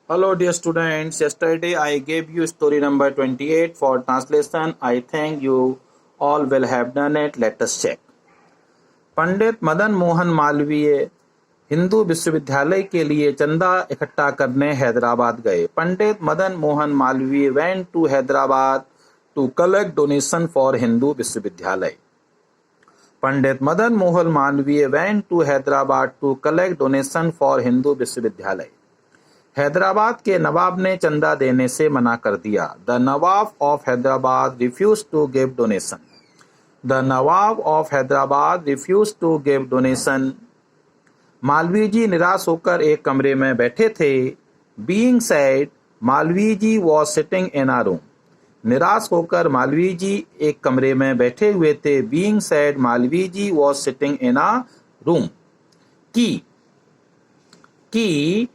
Hello dear students, yesterday I gave you story number 28 for translation. I think you all will have done it. Let us check. Pandit Madan Mohan Malviya Hindu विश्वविद्यालय के लिए चंदा इकट्ठा करने हैदराबाद गए. Pandit Madan Mohan Malviya went to Hyderabad to collect donation for Hindu विश्वविद्यालय. Pandit Madan Mohan Malviya went to Hyderabad to collect donation for Hindu विश्वविद्यालय. हैदराबाद के नवाब ने चंदा देने से मना कर दिया. The Nawab of Hyderabad refuse to give donation. The Nawab of Hyderabad refuse to give donation. Malviya ji निराश होकर एक कमरे में बैठे थे. Being sad Malviya ji was sitting in a room. निराश होकर मालवीय जी एक कमरे में बैठे हुए थे. Being sad Malviya ji was sitting in a room. की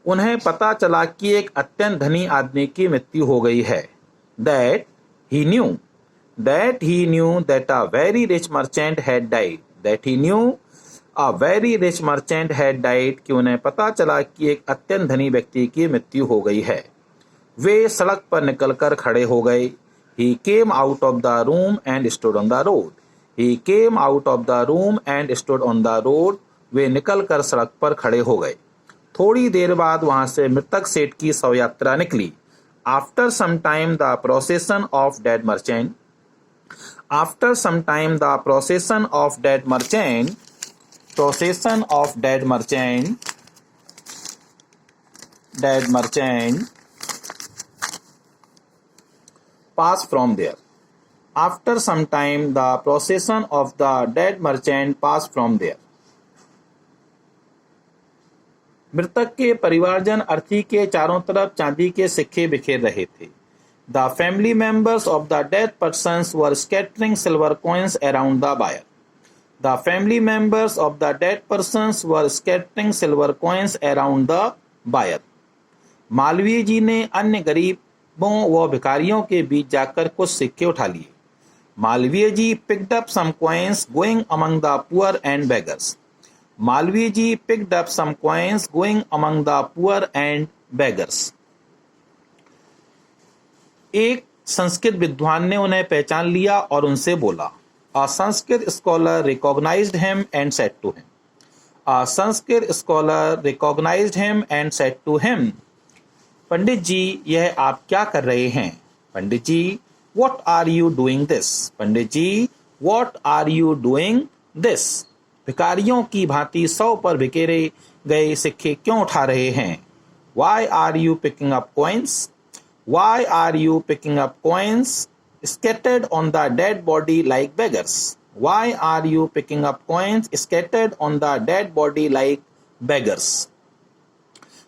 उन्हें पता चला कि एक अत्यंत धनी आदमी की मृत्यु हो गई है. That he knew that a very rich merchant had died. That he new a very rich merchant had died. कि उन्हें पता चला कि एक अत्यंत धनी व्यक्ति की मृत्यु हो गई है. वे सड़क पर निकलकर खड़े हो गए. He came out of the room and stood on the road. He came out of the room and stood on the road. वे निकलकर सड़क पर खड़े हो गए. थोड़ी देर बाद वहां से मृतक सेठ की शव यात्रा निकली. After some time the procession of dead merchant. After some time the procession of dead merchant. Procession of dead merchant pass from there. After some time the procession of the dead merchant passed from there. मृतक के परिवारजन अर्थी के चारों तरफ चांदी के सिक्के बिखेर रहे थे. The family members of the dead persons were scattering silver coins around the bier. The family members of the dead persons were scattering silver coins around the bier. Malviya ji ने अन्य गरीबों व भिखारियों के बीच जाकर कुछ सिक्के उठा लिए. Malviya ji picked up some coins going among the poor and beggars. Malviya ji picked up some coins going among the poor and beggars. एक संस्कृत विद्वान ने उन्हें पहचान लिया और उनसे बोला. A Sanskrit scholar recognized him and said to him. A Sanskrit scholar recognized him and said to him. पंडित जी, यह आप क्या कर रहे हैं? पंडित जी, what are you doing this? Pandit ji, what are you doing this? भिखारियों की भांति सौ पर बिखेरे गए सिक्के क्यों उठा रहे हैं? Why are you picking up coins? Why are you picking up coins scattered on the dead body like beggars? Why are you picking up coins scattered on the dead body like beggars?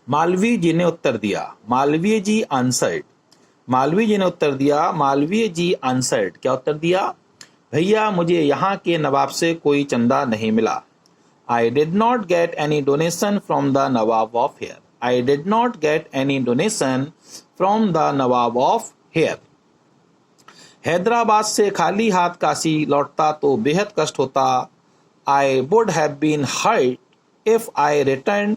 Malviya ji ने उत्तर दिया. मालवीय जी answered. Malviya ji ने उत्तर दिया. मालवीय जी answered. क्या उत्तर दिया? भैया, मुझे यहाँ के नवाब से कोई चंदा नहीं मिला. I did not get any donation from the Nawab of here. I did not get any donation from the Nawab of here. Hyderabad से खाली हाथ काशी लौटता तो बेहद कष्ट होता. I would have been hurt if I returned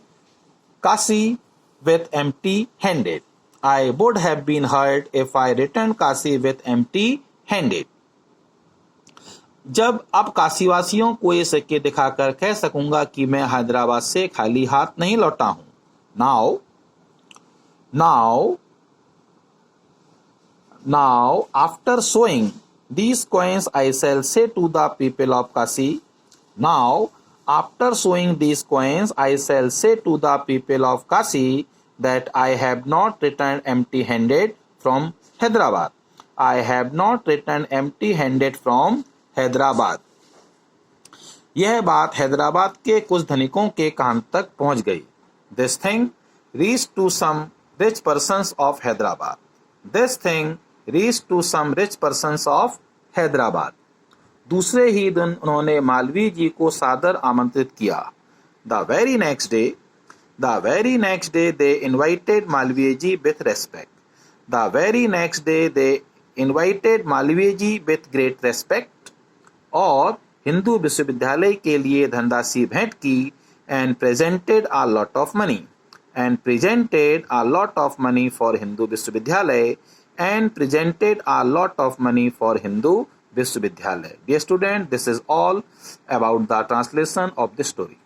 Kashi with empty-handed. I would have been hurt if I returned Kashi with empty-handed. जब अब काशीवासियों को ये सिक्के दिखाकर कह सकूंगा कि मैं हैदराबाद से खाली हाथ नहीं लौटा हूं. Now, after showing these coins, I shall say to the people of Kashi. Now, after showing these coins, I shall say to the people of Kashi that I have not returned empty-handed from Hyderabad. I have not returned empty-handed from Hyderabad. यह बात हैदराबाद के कुछ धनिकों के कान तक पहुंच गई. This thing reached to some rich persons of Hyderabad. This thing reached to some rich persons of Hyderabad. दूसरे ही दिन उन्होंने मालवीय जी को सादर आमंत्रित किया. The very next day they invited Malviya ji with respect. The very next day they invited Malviya ji with great respect. और हिंदू विश्वविद्यालय के लिए धनराशि भेंट की. And presented a lot of money. and presented a lot of money for Hindu Vishwavidyalay and presented a lot of money for Hindu Vishwavidyalay. Dear student, this is all about the translation of the story.